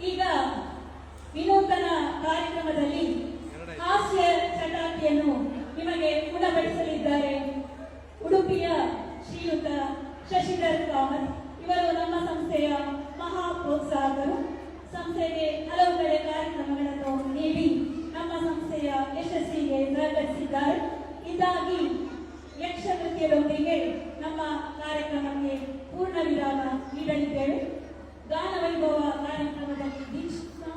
ಈಗ ವಿನೂತನ ಕಾರ್ಯಕ್ರಮದಲ್ಲಿ ಹಾಸ್ಯ ಚಟಾಕಿಯನ್ನು ನಿಮಗೆ ಉಣಬಡಿಸಲಿದ್ದಾರೆ ಉಡುಪಿಯ ಶ್ರೀಯುತ ಶಶಿಧರ್ ಕಾಮತ್. ಇವರು ನಮ್ಮ ಸಂಸ್ಥೆಯ ಮಹಾ ಪ್ರೋತ್ಸಾಹಕರು. ಸಂಸ್ಥೆಗೆ ಹಲವು ಕಡೆ ಕಾರ್ಯಕ್ರಮಗಳನ್ನು ನೀಡಿ ನಮ್ಮ ಸಂಸ್ಥೆಯ ಯಶಸ್ಸಿಗೆ ಸಹಕರಿಸಿದ್ದಾರೆ. ಇದಾಗಿ ಯಕ್ಷ ನೃತ್ಯದೊಂದಿಗೆ ನಮ್ಮ ಕಾರ್ಯಕ್ರಮಕ್ಕೆ ಪೂರ್ಣ ವಿರಾಮ ನೀಡಲಿದ್ದೇವೆ. ಗಾನ ವೈಭವ ಕಾರ್ಯಕ್ರಮದಲ್ಲಿ ದೀಕ್ಷಾ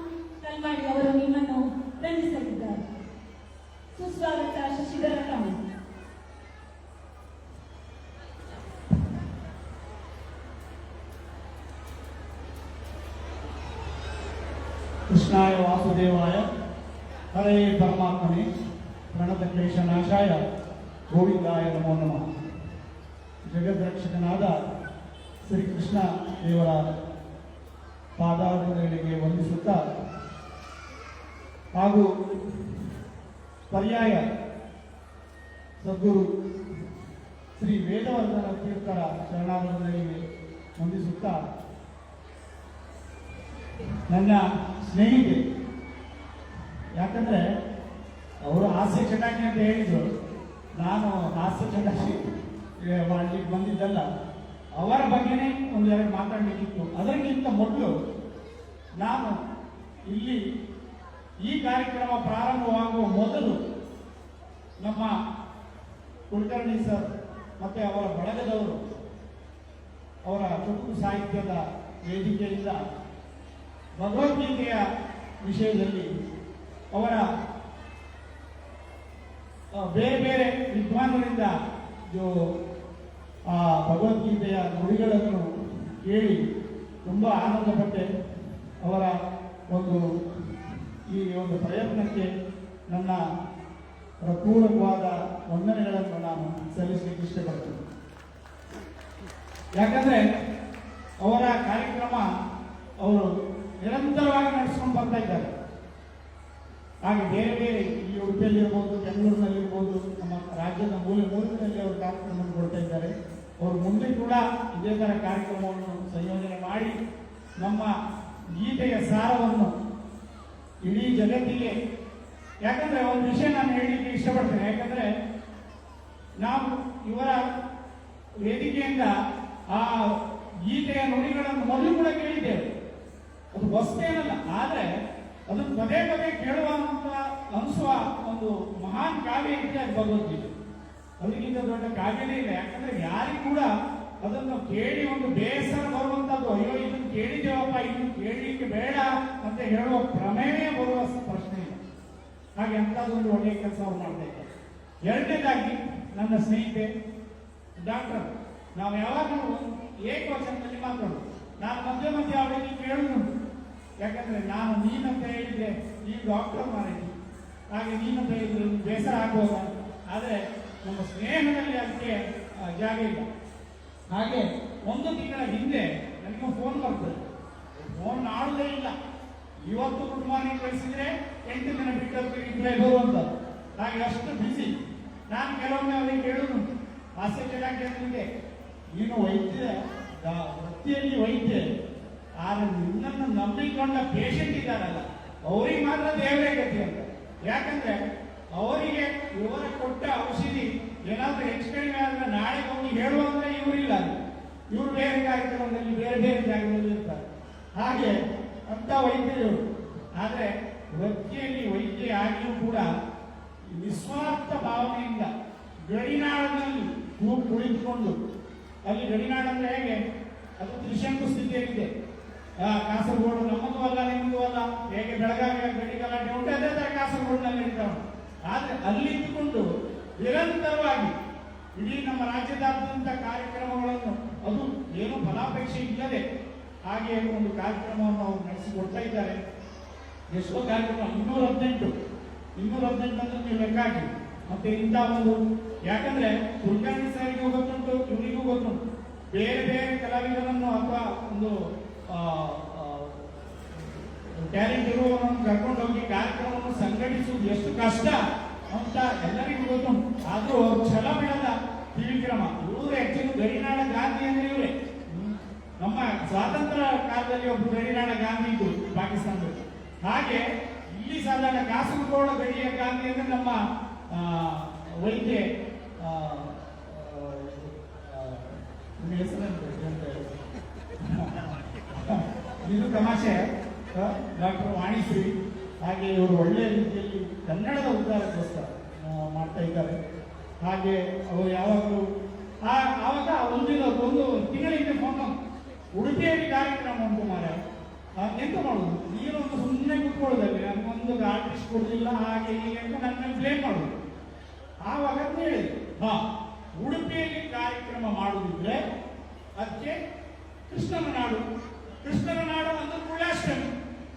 ಕಲ್ಮಾಡಿ ಅವರು ನಿಮ್ಮನ್ನು ರಂಜಿಸಲಿದ್ದಾರೆ. ಸುಸ್ವಾಗತ ಶಶಿಧರ ಕಾಮತ್. ಕೃಷ್ಣಾಯ ವಾಸುದೇವಾಯ ಹರೇ ಪರಮಾತ್ಮನೇ ಪ್ರಣತ ಕ್ಲೇಶನಾಶಾಯ ಗೋವಿಂದಾಯ ನಮೋ ನಮಃ. ಜಗದ್ರಕ್ಷಕನಾದ ಶ್ರೀಕೃಷ್ಣ ದೇವರ ಪಾದಾರಗಳಿಗೆ ವಂದಿಸುತ್ತಾ ಹಾಗೂ ಪರ್ಯಾಯ ಸದ್ಗುರು ಶ್ರೀ ವೇದವರ್ಧನ ತೀರ್ಥರ ಶರಣಾರ್ಥಗಳಿಗೆ ವಂದಿಸುತ್ತಾ ನನ್ನ ಸ್ನೇಹಿತೆ, ಯಾಕಂದ್ರೆ ಅವರು ಹಾಸ್ಯ ಚಟಾಕಿ ಅಂತ ಹೇಳಿದ್ರು, ನಾನು ಹಾಸ್ಯ ಚಟಾಕಿ ಮಾಡಲಿಕ್ಕೆ ಬಂದಿದ್ದಲ್ಲ. ಅವರ ಬಗ್ಗೆನೇ ಒಂದೆರಡು ಮಾತಾಡಲಿಕ್ಕಿತ್ತು. ಅದಕ್ಕಿಂತ ಮೊದಲು ನಾನು ಇಲ್ಲಿ ಈ ಕಾರ್ಯಕ್ರಮ ಪ್ರಾರಂಭವಾಗುವ ಮೊದಲು ನಮ್ಮ ಕುಲಕರ್ಣಿ ಸರ್ ಮತ್ತೆ ಅವರ ಬಳಗದವರು ಅವರ ಚುಟುಕು ಸಾಹಿತ್ಯದ ವೇದಿಕೆಯಿಂದ ಭಗವದ್ಗೀತೆಯ ವಿಷಯದಲ್ಲಿ ಅವರ ಬೇರೆ ಬೇರೆ ವಿದ್ವಾಂಸರಿಂದ ಆ ಭಗವದ್ಗೀತೆಯ ನುಡಿಗಳನ್ನು ಕೇಳಿ ತುಂಬ ಆನಂದಪಟ್ಟೆ. ಅವರ ಈ ಒಂದು ಪ್ರಯತ್ನಕ್ಕೆ ನನ್ನ ಪೂರಕವಾದ ವಂದನೆಗಳನ್ನು ನಾನು ಸಲ್ಲಿಸಲಿಕ್ಕೆ ಇಷ್ಟಪಡ್ತೇನೆ. ಯಾಕಂದ್ರೆ ಅವರ ಕಾರ್ಯಕ್ರಮ ಅವರು ನಿರಂತರವಾಗಿ ನಡೆಸ್ಕೊಂಡು ಬರ್ತಾ ಇದ್ದಾರೆ. ಹಾಗೆ ಬೇರೆ ಬೇರೆ ಈ ಉಡುಪಿಯಲ್ಲಿರ್ಬೋದು, ಬೆಂಗಳೂರಿನಲ್ಲಿರ್ಬೋದು, ನಮ್ಮ ರಾಜ್ಯದ ಮೂಲೆಗಳಲ್ಲಿ ಅವರು ಕಾರ್ಯಕ್ರಮವನ್ನು ಕೊಡ್ತಾ ಇದ್ದಾರೆ. ಅವರು ಮುಂದೆ ಕೂಡ ಇದೇ ಥರ ಕಾರ್ಯಕ್ರಮವನ್ನು ಸಂಯೋಜನೆ ಮಾಡಿ ನಮ್ಮ ಗೀತೆಯ ಸಾರವನ್ನು ಇಡೀ ಜಗತ್ತಿಗೆ, ಯಾಕಂದ್ರೆ ಒಂದು ವಿಷಯ ನಾನು ಹೇಳಲಿಕ್ಕೆ ಇಷ್ಟಪಡ್ತೇನೆ. ಯಾಕಂದ್ರೆ ನಾವು ಇವರ ವೇದಿಕೆಯಿಂದ ಆ ಗೀತೆಯ ನುಡಿಗಳನ್ನು ಮೊದಲು ಕೂಡ ಕೇಳಿದ್ದೇವೆ. ಅದು ಹೊಸತೇನಲ್ಲ, ಆದ್ರೆ ಅದನ್ನು ಪದೇ ಪದೇ ಕೇಳುವಂತ ಅನಿಸುವ ಒಂದು ಮಹಾನ್ ಕಾವ್ಯ ಇದೆ ಭಗವದ್ಗೀತೆ. ಅದಕ್ಕಿಂತ ದೊಡ್ಡ ಕಾವ್ಯನೇ ಇಲ್ಲ. ಯಾಕಂದ್ರೆ ಯಾರಿಗೂ ಕೂಡ ಅದನ್ನು ಕೇಳಿ ಒಂದು ಬೇಸರ ಬರುವಂತದ್ದು, ಅಯ್ಯೋ ಇದನ್ನು ಕೇಳಿದ್ದೇವಪ್ಪ, ಇದನ್ನು ಕೇಳಲಿಕ್ಕೆ ಬೇಡ ಅಂತ ಹೇಳುವ ಪ್ರಮೇಯ ಬರುವ ಪ್ರಶ್ನೆ ಇಲ್ಲ. ಹಾಗೆ ಅಂತದೊಂದು ಒಳ್ಳೆಯ ಕೆಲಸ ಅವ್ರು ಮಾಡ್ತಾ ಇದ್ದಾರೆ. ಎರಡನೇದಾಗಿ ನನ್ನ ಸ್ನೇಹಿತೆ ಡಾಕ್ಟರ್, ನಾವು ಯಾವಾಗಲೂ ಏಕವಚನದಲ್ಲಿ ಮಾತಾಡೋದು. ನಾನು ಮಧ್ಯೆ ಮಧ್ಯೆ ಅವರಿಗೆ ಕೇಳುವುದುಂಟು. ಯಾಕಂದ್ರೆ ನಾನು ನೀನಂತ ಹೇಳಿದ್ರೆ ಈ ಡಾಕ್ಟರ್ ಮಾರೇನಿ, ಹಾಗೆ ನೀನಂತ ಹೇಳಿದ್ರೆ ಬೇಸರ ಆಗ್ಬೋದ. ಆದರೆ ನಮ್ಮ ಸ್ನೇಹದಲ್ಲಿ ಅದಕ್ಕೆ ಜಾಗ ಇಲ್ಲ. ಹಾಗೆ ಒಂದು ತಿಂಗಳ ಹಿಂದೆ ನನಗೆ ಫೋನ್ ಬರ್ತದೆ. ಫೋನ್ ಆಡುವುದೇ ಇಲ್ಲ. ಇವತ್ತು ಗುಡ್ ಮಾರ್ನಿಂಗ್ ಕಳಿಸಿದ್ರೆ 8 ದಿನ ಬಿಟ್ಟು ರಿಪ್ಲೈ ಬರುವಂಥದ್ದು. ಹಾಗೆ ಅಷ್ಟು ಬಿಸಿ. ನಾನು ಕೆಲವೊಮ್ಮೆ ಅವರಿಗೆ ಕೇಳುವುದುಂಟು, ಹಾಸ್ಯ ಚಟಾಕಿ ಅಂತಿದೆ, ನೀನು ವೈದ್ಯ ವೃತ್ತಿಯಲ್ಲಿ ವೈದ್ಯ, ಆದರೆ ನಿನ್ನನ್ನು ನಂಬಿಕೊಂಡ ಪೇಷಂಟ್ ಇದ್ದಾರಲ್ಲ ಅವರಿಗೆ ಮಾತ್ರ ದೇವರೇ ಗತಿ ಅಂತ. ಯಾಕಂದ್ರೆ ಅವರಿಗೆ ಇವರ ಕೊಟ್ಟ ಔಷಧಿ ಏನಾದ್ರೂ ಹೆಚ್ಚು ಕಡಿಮೆ ಆದ್ರೆ ನಾಳೆ ಹೋಗಿ ಹೇಳುವಂದ್ರೆ ಇವರಿಲ್ಲ, ಇವರು ಬೇರೆ ಕಾರ್ಯಕ್ರಮದಲ್ಲಿ ಬೇರೆ ಬೇರೆ ಜಾಗದಲ್ಲಿ ಇರ್ತಾರೆ. ಹಾಗೆ ಅಂತ ವೈದ್ಯರು. ಆದ್ರೆ ವೃತ್ತಿಯಲ್ಲಿ ವೈದ್ಯ ಆಗಿಯೂ ಕೂಡ ನಿಸ್ವಾರ್ಥ ಭಾವನೆಯಿಂದ ಗಡಿನಾಡಿನಲ್ಲಿ ಕುಳಿತುಕೊಂಡು, ಅಲ್ಲಿ ಗಡಿನಾಡಂದ್ರೆ ಹೇಗೆ, ಅದು ತ್ರಿಶಂಕು ಸ್ಥಿತಿಯಲ್ಲಿದೆ. ಕಾಸರಗೋಡು ನಮ್ಮದು ಅಲ್ಲ ನಿಮ್ಮದು ಅಲ್ಲ, ಹೇಗೆ ಬೆಳಗಾವಿ ಗಡಿ ಗಲಾಟೆ ಉಂಟು ಅದೇ ತರ ಕಾಸರಗೋಡಿನಲ್ಲಿ ಇರ್ತಾವೆ. ಆದ್ರೆ ಅಲ್ಲಿ ಇದ್ದುಕೊಂಡು ನಿರಂತರವಾಗಿ ಇಡೀ ನಮ್ಮ ರಾಜ್ಯದಾದ್ಯಂತ ಕಾರ್ಯಕ್ರಮಗಳನ್ನು, ಅದು ಏನು ಫಲಾಪೇಕ್ಷೆ ಇಲ್ಲದೆ ಹಾಗೆ ಒಂದು ಕಾರ್ಯಕ್ರಮವನ್ನು ಅವರು ನಡೆಸಿಕೊಡ್ತಾ ಇದ್ದಾರೆ. ಎಷ್ಟೋ ಕಾರ್ಯಕ್ರಮ 218 ಅಂದ್ರೆ ನೀವು ಲೆಕ್ಕ ಹಾಕಿ. ಮತ್ತೆ ಇಂಥ ಒಂದು, ಯಾಕಂದ್ರೆ ಕುಲಕರ್ಣಿ ಸಾರಿಗೂ ಗೊತ್ತುಂಟು, ಇವರಿಗೂ ಗೊತ್ತುಂಟು, ಬೇರೆ ಬೇರೆ ಕಲಾವಿದರನ್ನು ಅಥವಾ ಒಂದು ಟ್ಯಾಲೆಂಟ್ ಇರುವವರನ್ನು ಕರ್ಕೊಂಡು ಹೋಗಿ ಕಾರ್ಯಕ್ರಮವನ್ನು ಸಂಘಟಿಸುವುದು ಎಷ್ಟು ಕಷ್ಟ ಅಂತ ಎಲ್ಲರಿಗೂ ಗೊತ್ತುಂಟು. ಆದ್ರೂ ಛಲ ಬಿಡದ ತ್ರಿವಿಕ್ರಮ ಇವರು ಆಕ್ಚುಲಿ ಗಡಿನಾಡ ಗಾಂಧಿ ಅಂದ್ರೆ ಇವರೇ. ನಮ್ಮ ಸ್ವಾತಂತ್ರ್ಯ ಕಾಲದಲ್ಲಿ ಒಬ್ಬರು ಗಡಿನಾಡ ಗಾಂಧಿ ಇದ್ರು, ಪಾಕಿಸ್ತಾನ ಹಾಗೆ ಇಲ್ಲಿ ಸಾಧಾರಣ ಕಾಸರಗೋಡು ಗಡಿಯ ಗಾಂಧಿ ಅಂದ್ರೆ ನಮ್ಮ ವೈದ್ಯ ಇದು ತಮಾಷೆ ಡಾಕ್ಟರ್ ವಾಣಿಶ್ರೀ. ಹಾಗೆ ಇವರು ಒಳ್ಳೆಯ ರೀತಿಯಲ್ಲಿ ಕನ್ನಡದ ಉದ್ಧಾರಕ್ಕೋಸ್ಕರ ಮಾಡ್ತಾ ಇದ್ದಾರೆ. ಹಾಗೆ ಅವರು ಯಾವಾಗಲೂ ಆವಾಗ ಒಂದು ತಿಂಗಳಿಂದ ಫೋನ್ ಉಡುಪಿಯಲ್ಲಿ ಕಾರ್ಯಕ್ರಮ ಉಂಟು ಮಾರೆ, ಎಂತ ಮಾಡುದು, ನೀನೊಂದು ಸುಮ್ಮನೆ ಕೂತ್ಕೊಳ್ಳೋದಲ್ಲಿ ನನ್ಗೊಂದು ಆರ್ಟಿಸ್ಟ್ ಕೊಡಲಿಲ್ಲ ಹಾಗೆ ಹೀಗೆ ಅಂತ ನನ್ನ ಮೇಲೆ ಬ್ಲೇಮ್ ಮಾಡುದು. ಆವಾಗ ಹೇಳಿದ್ರು, ಉಡುಪಿಯಲ್ಲಿ ಕಾರ್ಯಕ್ರಮ ಮಾಡುದಿದ್ರೆ ಅದಕ್ಕೆ ಕೃಷ್ಣನ ನಾಡು ಅಂದ್ರೆ ಕುಳ್ಳಾಷ್ಟಮಿ,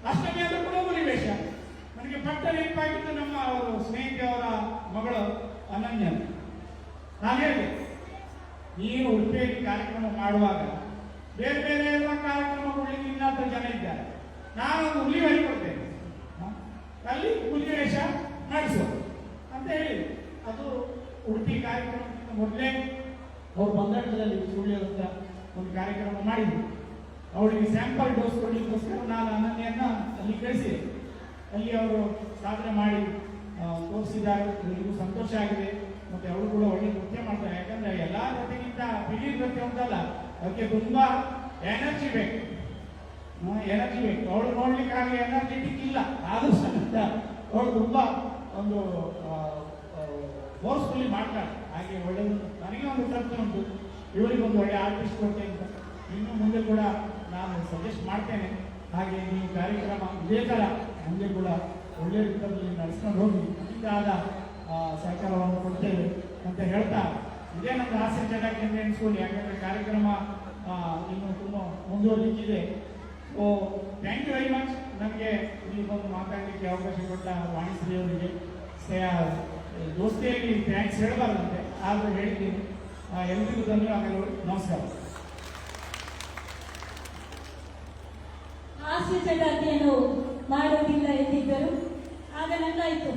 ಅಷ್ಟಮಿ ಅಂದ್ರೆ ಕೂಡ ಹುಲಿವೇಷ. ನನಗೆ ಪಟ್ಟ ನೆನಪಾಗಿದ್ದು ನಮ್ಮ ಅವರು ಸ್ನೇಹಿತೆಯವರ ಮಗಳು ಅನನ್ಯ. ನಾನು ಹೇಳಿದೆ, ನೀನು ಉಡುಪಿಯಲ್ಲಿ ಕಾರ್ಯಕ್ರಮ ಮಾಡುವಾಗ ಬೇರೆ ಬೇರೆ ಎಲ್ಲ ಕಾರ್ಯಕ್ರಮಗಳಿಗೆ ಇನ್ನತ್ರ ಜನ ಇದ್ದಾರೆ, ನಾನೊಂದು ಹುಲಿ ಕೊಡ್ತೇನೆ, ಅಲ್ಲಿ ಹುಲಿ ವೇಷ ನಡೆಸು ಅಂತ ಹೇಳಿ. ಅದು ಉಡುಪಿ ಕಾರ್ಯಕ್ರಮಕ್ಕಿಂತ ಮೊದಲೇ ಅವರು ಬಂದಳದಲ್ಲಿ ಸುಳ್ಳಿ ಅಂತ ಒಂದು ಕಾರ್ಯಕ್ರಮ ಮಾಡಿದ್ರು. ಅವಳಿಗೆ ಸ್ಯಾಂಪಲ್ ಡೋಸ್ ಕೊಡಲಿಕ್ಕೋಸ್ಕರ ನಾನು ಅನನ್ಯನ್ನ ಅಲ್ಲಿ ಕಳಿಸಿ, ಅಲ್ಲಿ ಅವರು ಸಾಧನೆ ಮಾಡಿ ತೋರಿಸಿದ್ದಾರೆ. ಅವರಿಗೂ ಸಂತೋಷ ಆಗಿದೆ. ಮತ್ತೆ ಅವರು ಕೂಡ ಒಳ್ಳೆ ನೃತ್ಯ ಮಾಡ್ತಾರೆ. ಯಾಕಂದ್ರೆ ಎಲ್ಲಾ ಜೊತೆಗಿಂತ ಬಿಳಿ ನೃತ್ಯ ಉಂಟಲ್ಲ, ಅದಕ್ಕೆ ತುಂಬಾ ಎನರ್ಜಿ ಬೇಕು. ಅವಳು ನೋಡ್ಲಿಕ್ಕೆ ಹಾಗೆ ಎನರ್ಜೆಟಿಕ್ ಇಲ್ಲ, ಆದ್ರೂ ಸಹಿತ ಅವಳು ತುಂಬಾ ಒಂದು ಫೋರ್ಸ್ಫುಲ್ಲಿ ಮಾಡ್ತಾರೆ. ಹಾಗೆ ಒಳ್ಳೆಯದು. ನನಗೆ ಒಂದು ತೃಪ್ತಿ ಉಂಟು, ಇವರಿಗೆ ಒಂದು ಒಳ್ಳೆ ಆರ್ಟಿಸ್ಟ್ ಕೊಡ್ತೇನೆ ಅಂತ. ಇನ್ನು ಮುಂದೆ ಕೂಡ ನಾನು ಸಜೆಸ್ಟ್ ಮಾಡ್ತೇನೆ. ಹಾಗೆ ನೀವು ಕಾರ್ಯಕ್ರಮ ಇದೇ ಥರ ಮುಂದೆ ಕೂಡ ಒಳ್ಳೆಯ ರೀತಿಯಲ್ಲಿ ನಡೆಸ್ಕೊಂಡು ಹೋಗಿ ಇದಾದ ಸಹಕಾರವನ್ನು ಕೊಡ್ತೇವೆ ಅಂತ ಹೇಳ್ತಾ, ಇದೇ ನನ್ನ ಆಸೆ ಚಟಾಕಿ ಅಂತ ಎಣಿಸ್ಕೊಳ್ಳಿ. ಯಾಕಂದರೆ ಕಾರ್ಯಕ್ರಮ ಇನ್ನು ತುಂಬ ಮುಂದುವರಿಲಿಕ್ಕಿದೆ. So thank you very much. ನನಗೆ ಇಲ್ಲಿ ಬಂದು ಮಾತಾಡಲಿಕ್ಕೆ ಅವಕಾಶ ಕೊಟ್ಟ ವಾಣಿಶ್ರೀ ಅವರಿಗೆ ದೋಸ್ತಿಯಲ್ಲಿ ಥ್ಯಾಂಕ್ಸ್ ಹೇಳಬಾರ್ದಂತೆ, ಆದರೂ ಹೇಳಿದ್ದೀನಿ. ಎಲ್ರಿಗೂ ಧನ್ಯವಾದಗಳು. ನಮಸ್ಕಾರ. ಹಾಸ್ಯ ಚಟಾಕಿಯನ್ನು ಮಾಡುವುದಿಲ್ಲ ಎಂದಿದ್ದರು. ಆಗ ನಂಗಾಯಿತು,